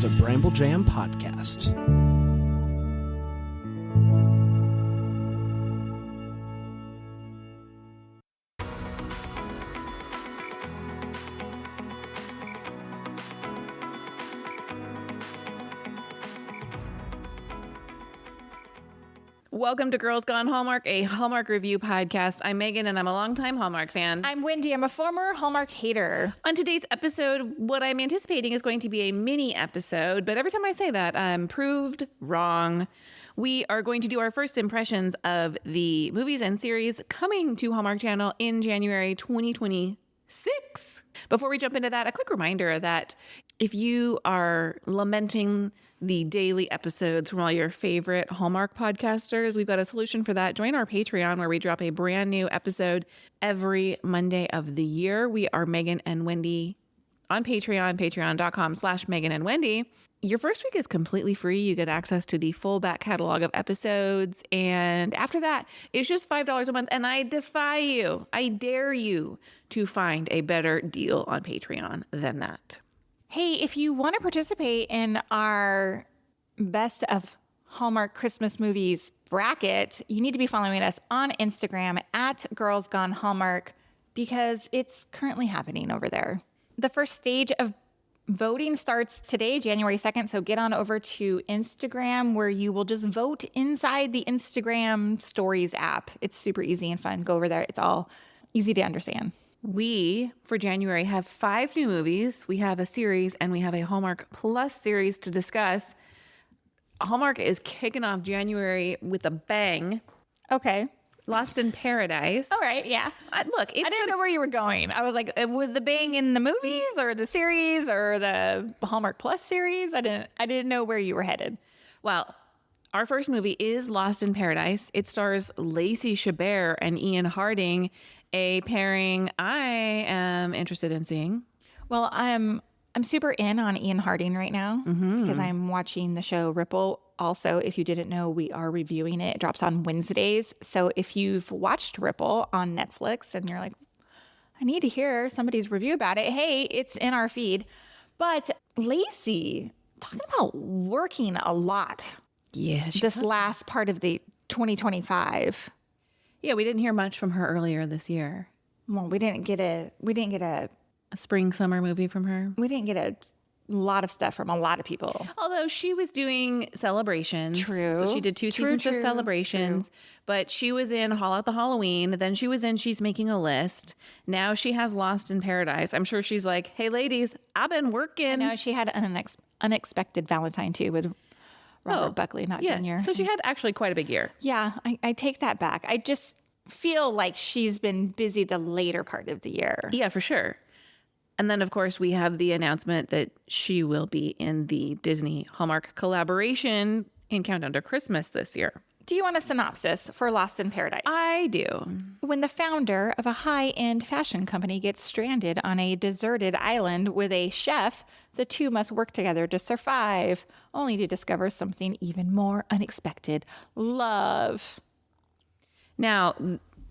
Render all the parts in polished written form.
is a Bramble Jam podcast. Welcome to Girls Gone Hallmark, a Hallmark review podcast. I'm Megan, and I'm a longtime Hallmark fan. I'm Wendy. I'm a former Hallmark hater. On today's episode, what I'm anticipating is going to be a mini episode, but every time I say that, I'm proved wrong. We are going to do our first impressions of the movies and series coming to Hallmark Channel in January 2026. Before we jump into that, a quick reminder that if you are lamenting the daily episodes from all your favorite Hallmark podcasters, we've got a solution for that. Join our Patreon, where we drop a brand new episode every Monday of the year. We are Megan and Wendy on Patreon, patreon.com/Megan and Wendy. Your first week is completely free. You get access to the full back catalog of episodes. And after that, it's just $5 a month. And I defy you, I dare you to find a better deal on Patreon than that. Hey, if you want to participate in our Best of Hallmark Christmas Movies bracket, you need to be following us on Instagram at Girls Gone Hallmark, because it's currently happening over there. The first stage of voting starts today, January 2nd, so get on over to Instagram, where you will just vote inside the Instagram Stories app. It's super easy and fun. Go over there. It's all easy to understand. We, for January, have 5 new movies. We have a series, and we have a Hallmark Plus series to discuss. Hallmark is kicking off January with a bang. Okay. Lost in Paradise. All right, yeah. Look, I didn't know where you were going. I was like, with the bang in the movies or the series or the Hallmark Plus series? I didn't know where you were headed. Well, our first movie is Lost in Paradise. It stars Lacey Chabert and Ian Harding, a pairing I am interested in seeing. Well, I'm super in on Ian Harding right now because I'm watching the show Ripple. Also, if you didn't know, we are reviewing it. It drops on Wednesdays. So if you've watched Ripple on Netflix and you're like, I need to hear somebody's review about it, hey, it's in our feed. But Lacey, talking about working a lot. Yeah, this last part of the 2025. Yeah, we didn't hear much from her earlier this year. Well, we didn't get a spring summer movie from her. We didn't get a lot of stuff from a lot of people. Although she was doing Celebrations. True. So she did 2 seasons of Celebrations. True. But she was in Haul Out the Halloween. Then she was in She's Making a List. Now she has Lost in Paradise. I'm sure she's like, hey, ladies, I've been working. I know she had an unexpected Valentine, too, with Robert Buckley, not Junior. So she had actually quite a big year. Yeah, I take that back. I just feel like she's been busy the later part of the year. Yeah, for sure. And then, of course, we have the announcement that she will be in the Disney Hallmark collaboration in Countdown to Christmas this year. Do you want a synopsis for Lost in Paradise? I do. When the founder of a high-end fashion company gets stranded on a deserted island with a chef, the two must work together to survive, only to discover something even more unexpected: love. Now,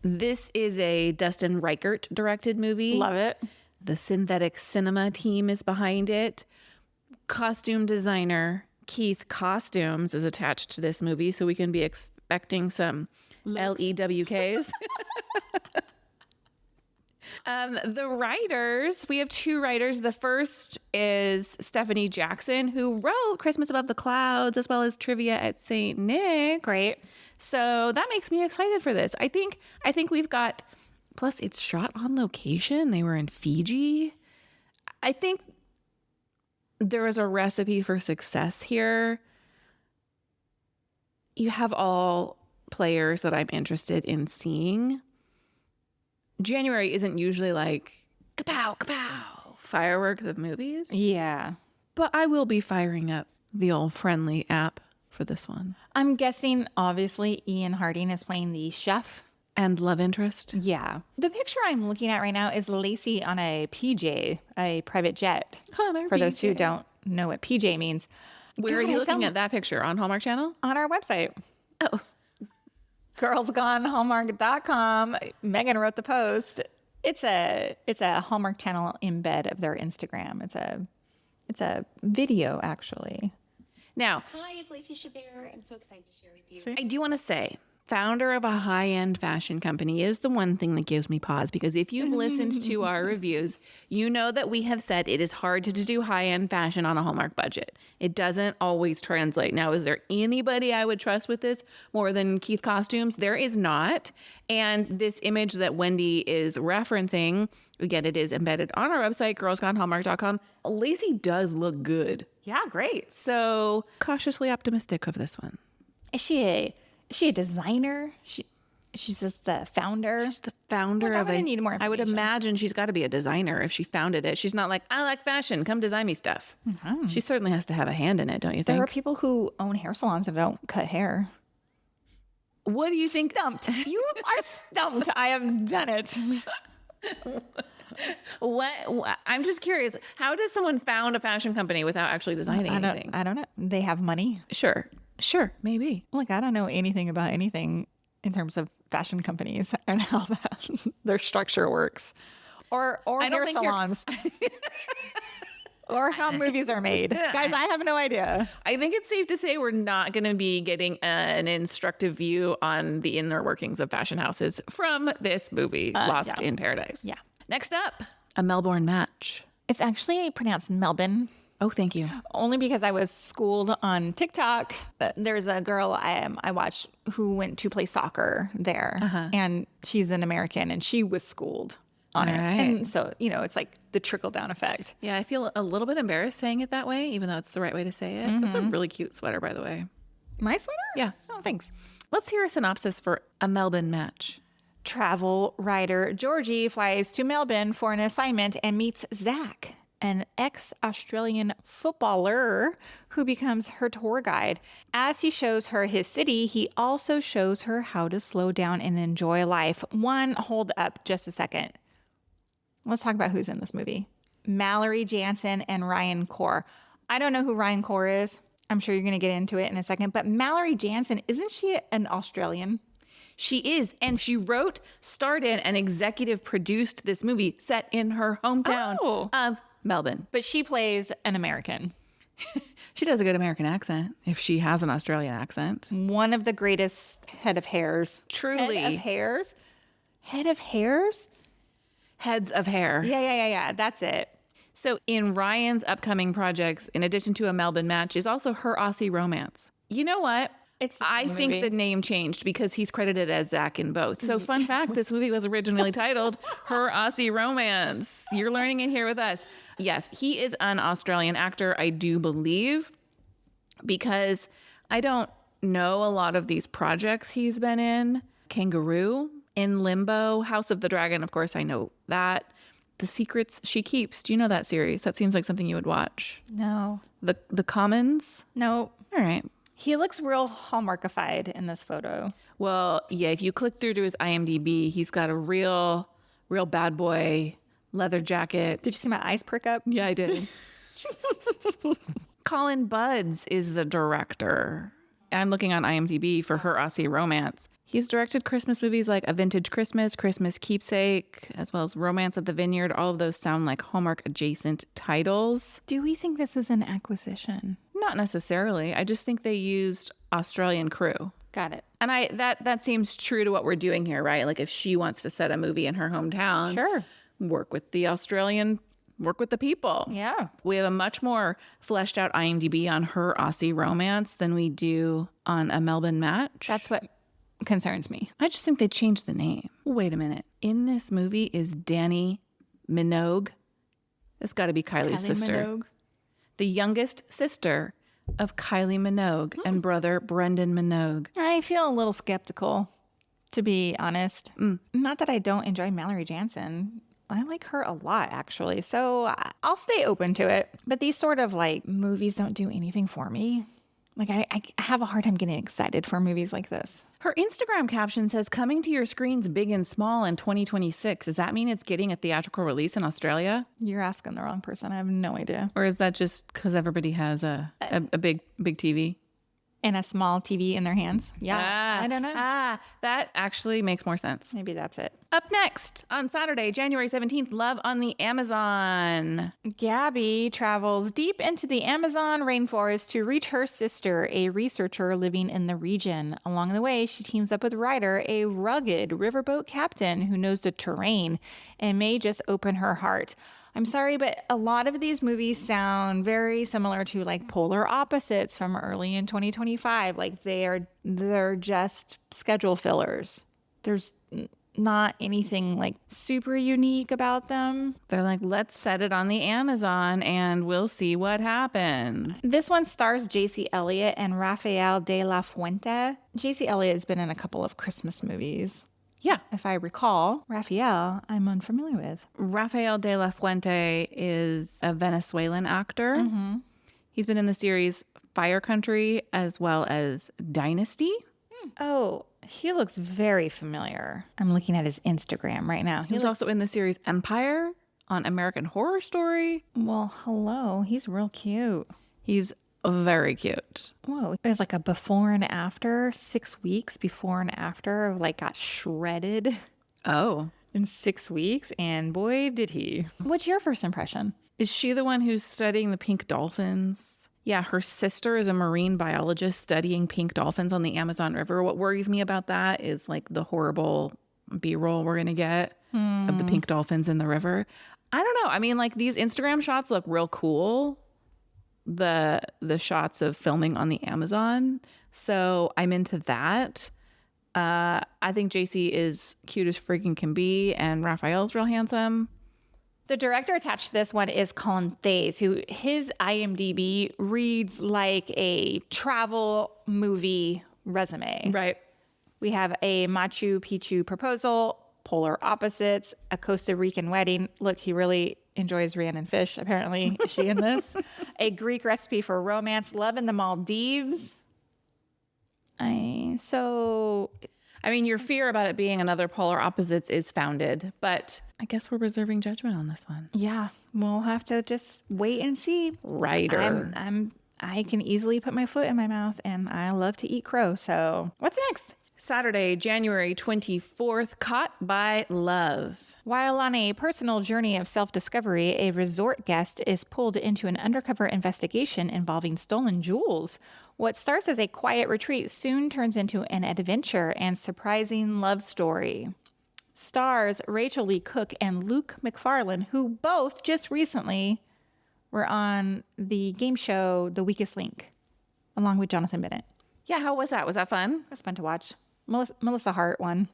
this is a Dustin Reichert directed movie. Love it. The Synthetic Cinema team is behind it. Costume designer Keith Costumes is attached to this movie, so we can be expecting some LEWKs. The writers, we have 2 writers. The first is Stephanie Jackson, who wrote Christmas Above the Clouds as well as Trivia at St. Nick's. Great. So that makes me excited for this. I think we've got, plus it's shot on location. They were in Fiji. I think there is a recipe for success here. You have all players that I'm interested in seeing. January isn't usually like kapow, kapow, fireworks of movies. Yeah. But I will be firing up the old Friendly app for this one. I'm guessing, obviously, Ian Harding is playing the chef. And love interest. Yeah. The picture I'm looking at right now is Lacey on a PJ, a private jet. For those who don't know what PJ means. Where are you looking at that picture? On Hallmark Channel? On our website. Oh. girlsgonehallmark.com. Megan wrote the post. It's a Hallmark Channel embed of their Instagram. It's a video, actually. Now, Hi, it's Lacey Chabert. I'm so excited to share with you. I do want to say, founder of a high-end fashion company is the one thing that gives me pause, because if you've listened to our reviews, you know that we have said it is hard to do high-end fashion on a Hallmark budget. It doesn't always translate. Now, is there anybody I would trust with this more than Keith Costumes? There is not. And this image that Wendy is referencing, again, it is embedded on our website, girlsgonehallmark.com. Lacey does look good. Yeah, great. So cautiously optimistic of this one. Is she a designer? She's just the founder. She's the founder Well, of I'm a. gonna need more I would information. imagine she's got to be a designer if she founded it. She's not like, I like fashion, come design me stuff. She certainly has to have a hand in it, don't you There are think? people who own hair salons that don't cut hair. What do you think? Stumped. You are stumped. I have done it. What? I'm just curious. How does someone found a fashion company without actually designing anything? I don't know. They have money. Sure, maybe. Like, I don't know anything about anything in terms of fashion companies and how their structure works, or I don't hair think you're- salons, or how movies are made. Guys, I have no idea. I think it's safe to say we're not going to be getting an instructive view on the inner workings of fashion houses from this movie, Lost in Paradise. Yeah. Next up, a Melbourne match. It's actually pronounced Melbourne. Oh, thank you. Only because I was schooled on TikTok. There's a girl I watched who went to play soccer there, and she's an American, and she was schooled on it. right. And so, it's like the trickle down effect. Yeah, I feel a little bit embarrassed saying it that way, even though it's the right way to say it. It's a really cute sweater, by the way. My sweater? Yeah. Oh, thanks. Let's hear a synopsis for a Melbourne match. Travel writer Georgie flies to Melbourne for an assignment and meets Zach, an ex-Australian footballer who becomes her tour guide. As he shows her his city, he also shows her how to slow down and enjoy life. Hold up just a second. Let's talk about who's in this movie. Mallory Jansen and Ryan Corr. I don't know who Ryan Corr is. I'm sure you're going to get into it in a second. But Mallory Jansen, isn't she an Australian? She is, and she wrote, starred in, and executive produced this movie set in her hometown of Melbourne. But she plays an American. She does a good American accent, if she has an Australian accent. One of the greatest head of hairs. Truly. Head of hairs? Head of hairs? Heads of hair. Yeah. That's it. So in Ryan's upcoming projects, in addition to a Melbourne match, is also Her Aussie Romance. You know what? It's the I same think movie. the name changed because he's credited as Zach in both. So fun fact, this movie was originally titled Her Aussie Romance. You're learning it here with us. Yes, he is an Australian actor, I do believe, because I don't know a lot of these projects he's been in. Kangaroo, In Limbo, House of the Dragon, of course, I know that. The Secrets She Keeps. Do you know that series? That seems like something you would watch. No. The Commons? No. All right. He looks real Hallmarkified in this photo. Well, yeah, if you click through to his IMDb, he's got a real bad boy leather jacket. Did you see my eyes prick up? Yeah, I did. Colin Buds is the director. I'm looking on IMDb for Her Aussie Romance. He's directed Christmas movies like A Vintage Christmas, Christmas Keepsake, as well as Romance at the Vineyard. All of those sound like Hallmark adjacent titles. Do we think this is an acquisition? Not necessarily. I just think they used Australian crew. Got it. And that seems true to what we're doing here, right? Like if she wants to set a movie in her hometown, Sure. work with the people. Yeah. We have a much more fleshed out IMDb on Her Aussie Romance than we do on a Melbourne match. That's what concerns me. I just think they changed the name. Wait a minute. In this movie is Danny Minogue. That's got to be Kylie's sister. Minogue. The youngest sister of Kylie Minogue and brother Brendan Minogue. I feel a little skeptical, to be honest. Not that I don't enjoy Mallory Jansen. I like her a lot, actually. So I'll stay open to it. But these sort of like movies don't do anything for me. Like I have a hard time getting excited for movies like this. Her Instagram caption says, coming to your screens big and small in 2026. Does that mean it's getting a theatrical release in Australia? You're asking the wrong person. I have no idea. Or is that just because everybody has a big TV? And a small TV in their hands. Yeah. I don't know. That actually makes more sense. Maybe that's it. Up next on Saturday, January 17th, Love on the Amazon. Gabby travels deep into the Amazon rainforest to reach her sister, a researcher living in the region. Along the way, she teams up with Ryder, a rugged riverboat captain who knows the terrain and may just open her heart. I'm sorry, but a lot of these movies sound very similar to like Polar Opposites from early in 2025. Like they're just schedule fillers. There's not anything like super unique about them. They're like, let's set it on the Amazon and we'll see what happens. This one stars JC Elliott and Rafael de la Fuente. JC Elliott has been in a couple of Christmas movies. Yeah. If I recall, Rafael, I'm unfamiliar with. Rafael de la Fuente is a Venezuelan actor. Mm-hmm. He's been in the series Fire Country as well as Dynasty. Oh, he looks very familiar. I'm looking at his Instagram right now. He was also in the series Empire on American Horror Story. Well, hello. He's real cute. He's very cute. Whoa. It was like a before and after, 6 weeks before and after, like got shredded Oh. in 6 weeks. And boy, did he. What's your first impression? Is she the one who's studying the pink dolphins? Yeah, her sister is a marine biologist studying pink dolphins on the Amazon River. What worries me about that is like the horrible B-roll we're going to get of the pink dolphins in the river. I don't know. I mean, like these Instagram shots look real cool. The shots of filming on the Amazon. So I'm into that. I think JC is cute as freaking can be, and Raphael's real handsome. The director attached to this one is Colin Thays, who his IMDb reads like a travel movie resume. Right. We have a Machu Picchu proposal, Polar Opposites, a Costa Rican wedding. Look, he really enjoys Rhiannon Fish, apparently. Is she in this? A Greek recipe for romance, Love in the Maldives. I mean, your fear about it being another Polar Opposites is founded, but I guess we're reserving judgment on this one. Yeah, we'll have to just wait and see. Ryder. I can easily put my foot in my mouth, and I love to eat crow. So what's next? Saturday, January 24th, Caught by Love. While on a personal journey of self-discovery, a resort guest is pulled into an undercover investigation involving stolen jewels. What starts as a quiet retreat soon turns into an adventure and surprising love story. Stars Rachel Lee Cook and Luke McFarlane, who both just recently were on the game show The Weakest Link, along with Jonathan Bennett. Yeah, how was that? Was that fun? It was fun to watch. Melissa Hart won.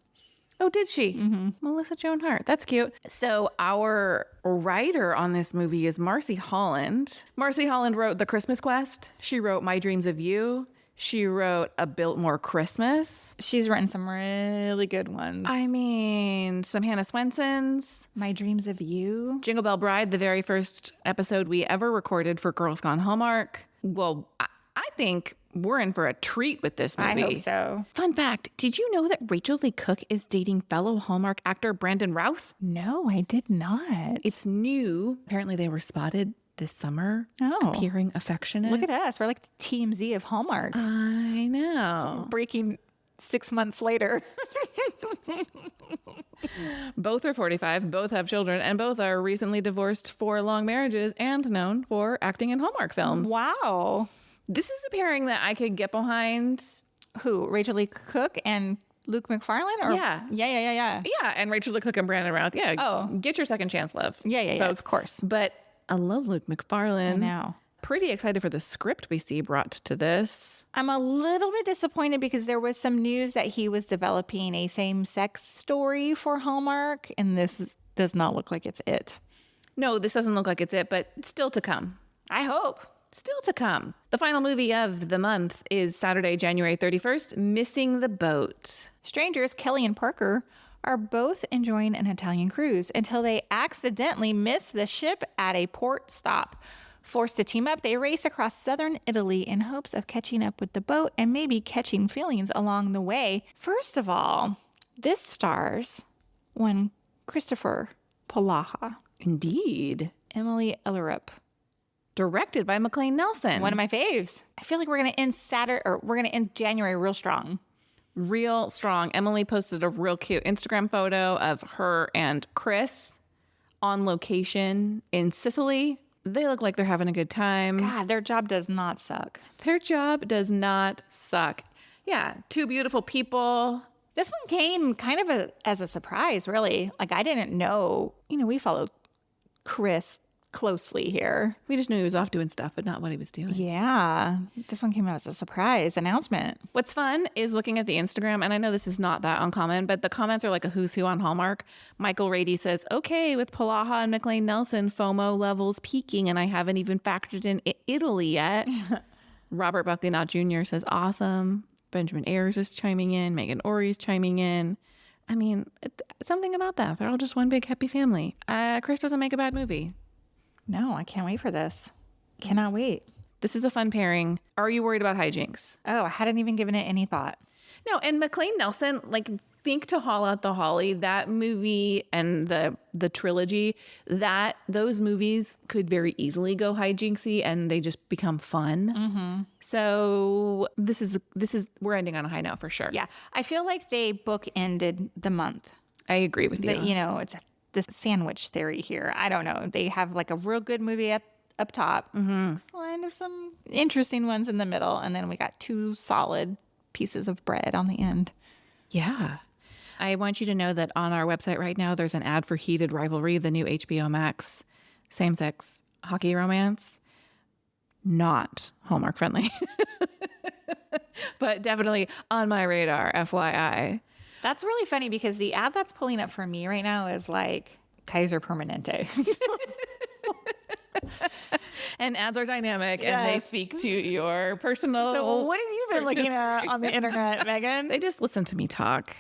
Oh, did she? Mm-hmm. Melissa Joan Hart. That's cute. So our writer on this movie is Marcy Holland. Marcy Holland wrote The Christmas Quest. She wrote My Dreams of You. She wrote A Biltmore Christmas. She's written some really good ones. I mean, some Hannah Swenson's. My Dreams of You. Jingle Bell Bride, the very first episode we ever recorded for Girls Gone Hallmark. Well, I think we're in for a treat with this movie. I hope so. Fun fact, did you know that Rachel Lee Cook is dating fellow Hallmark actor Brandon Routh? No, I did not. It's new. Apparently they were spotted this summer appearing affectionate. Look at us. We're like the TMZ of Hallmark. I know. Breaking 6 months later. Both are 45, both have children, and both are recently divorced for long marriages and known for acting in Hallmark films. Wow. This is a pairing that I could get behind. Who? Rachel Lee Cook and Luke McFarlane? Or? Yeah. Yeah. Yeah, and Rachel Lee Cook and Brandon Routh. Yeah. Oh. Get your second chance, love. Yeah, folks. of course. But I love Luke McFarlane. I know. Pretty excited for the script we see brought to this. I'm a little bit disappointed because there was some news that he was developing a same-sex story for Hallmark, and this does not look like it's it. No, this doesn't look like it's it, but still to come. I hope. Still to come. The final movie of the month is Saturday, January 31st, Missing the Boat. Strangers Kelly and Parker are both enjoying an Italian cruise until they accidentally miss the ship at a port stop. Forced to team up, they race across southern Italy in hopes of catching up with the boat and maybe catching feelings along the way. First of all, this stars one Christopher Polaha. Indeed. Emily Ellerup. directed by McLean Nelson. One of my faves. I feel like we're going to end January real strong. Real strong. Emily posted a real cute Instagram photo of her and Chris on location in Sicily. They look like they're having a good time. God, their job does not suck. Their job does not suck. Yeah, two beautiful people. This one came kind of as a surprise, really. Like, I didn't know. We followed Chris closely here. We just knew he was off doing stuff, but not what he was doing. Yeah. This one came out as a surprise announcement. What's fun is looking at the Instagram, and I know this is not that uncommon, but the comments are like a who's who on Hallmark. Michael Rady says, okay, with Palaha and McLean Nelson, FOMO levels peaking, and I haven't even factored in Italy yet. Robert Buckley Knott Jr. says, awesome. Benjamin Ayers is chiming in. Megan Ory is chiming in. I mean, something about that. They're all just one big happy family. Chris doesn't make a bad movie. No, I can't wait for this. Cannot wait. This is a fun pairing. Are you worried about hijinks? Oh, I hadn't even given it any thought. No, and McLean Nelson, like, think to Haul Out the Holly, that movie and the trilogy, those movies could very easily go hijinksy and they just become fun. Mm-hmm. So this is we're ending on a high note for sure. Yeah, I feel like they bookended the month. I agree with you. It's the sandwich theory here. I don't know. They have like a real good movie up top, kind of some interesting ones in the middle, and then we got two solid pieces of bread on the end. Yeah. I want you to know that on our website right now, there's an ad for Heated Rivalry, the new HBO Max same-sex hockey romance. Not Hallmark friendly, but definitely on my radar, FYI. That's really funny because the ad that's pulling up for me right now is like Kaiser Permanente. And ads are dynamic and they speak to your personal. So what have you been looking at on the internet, Megan? They just listen to me talk.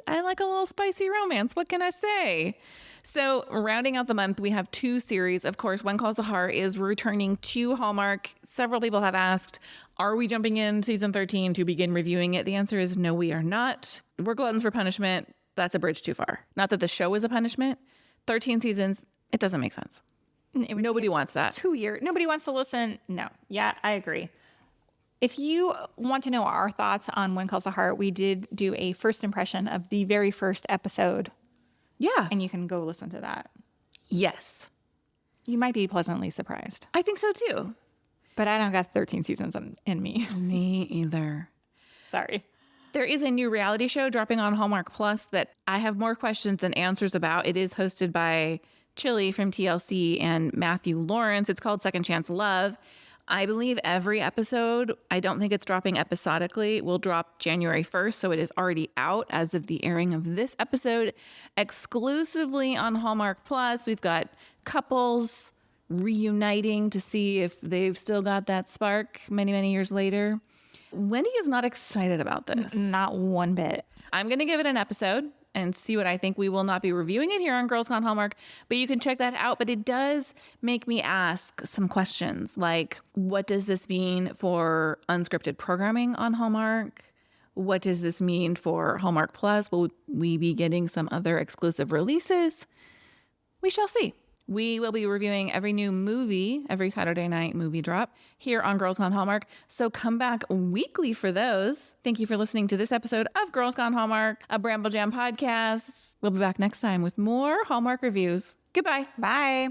I like a little spicy romance. What can I say? So rounding out the month, we have two series. Of course, When Calls the Heart is returning to Hallmark. Several people have asked, are we jumping in season 13 to begin reviewing it? The answer is no, we are not. We're gluttons for punishment. That's a bridge too far. Not that the show is a punishment. 13 seasons, it doesn't make sense. Nobody wants that. 2 years. Nobody wants to listen. No. Yeah, I agree. If you want to know our thoughts on When Calls the Heart, we did do a first impression of the very first episode. Yeah. And you can go listen to that. Yes. You might be pleasantly surprised. I think so too. But I don't got 13 seasons in me. Me either. Sorry. There is a new reality show dropping on Hallmark Plus that I have more questions than answers about. It is hosted by Chili from TLC and Matthew Lawrence. It's called Second Chance Love. I believe every episode, I don't think it's dropping episodically, will drop January 1st. So it is already out as of the airing of this episode. Exclusively on Hallmark Plus, we've got couples reuniting to see if they've still got that spark many, many years later. Wendy is not excited about this. Not one bit. I'm going to give it an episode and see what I think. We will not be reviewing it here on Girls Gone Hallmark, but you can check that out. But it does make me ask some questions like, what does this mean for unscripted programming on Hallmark? What does this mean for Hallmark Plus? Will we be getting some other exclusive releases? We shall see. We will be reviewing every new movie, every Saturday night movie drop here on Girls Gone Hallmark. So come back weekly for those. Thank you for listening to this episode of Girls Gone Hallmark, a Bramble Jam podcast. We'll be back next time with more Hallmark reviews. Goodbye. Bye.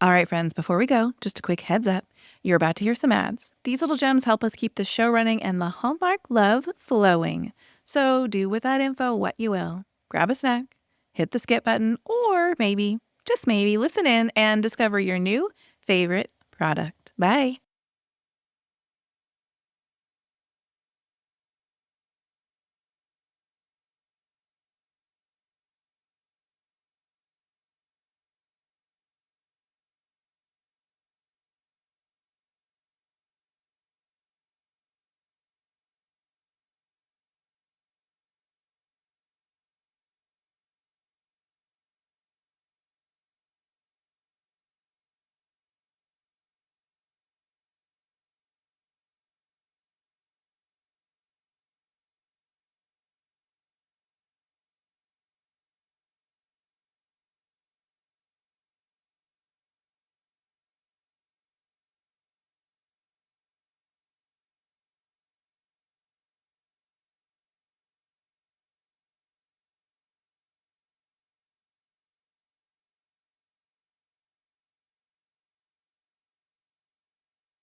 All right, friends, before we go, just a quick heads up. You're about to hear some ads. These little gems help us keep the show running and the Hallmark love flowing. So do with that info what you will. Grab a snack, hit the skip button, or maybe, just maybe, listen in and discover your new favorite product. Bye.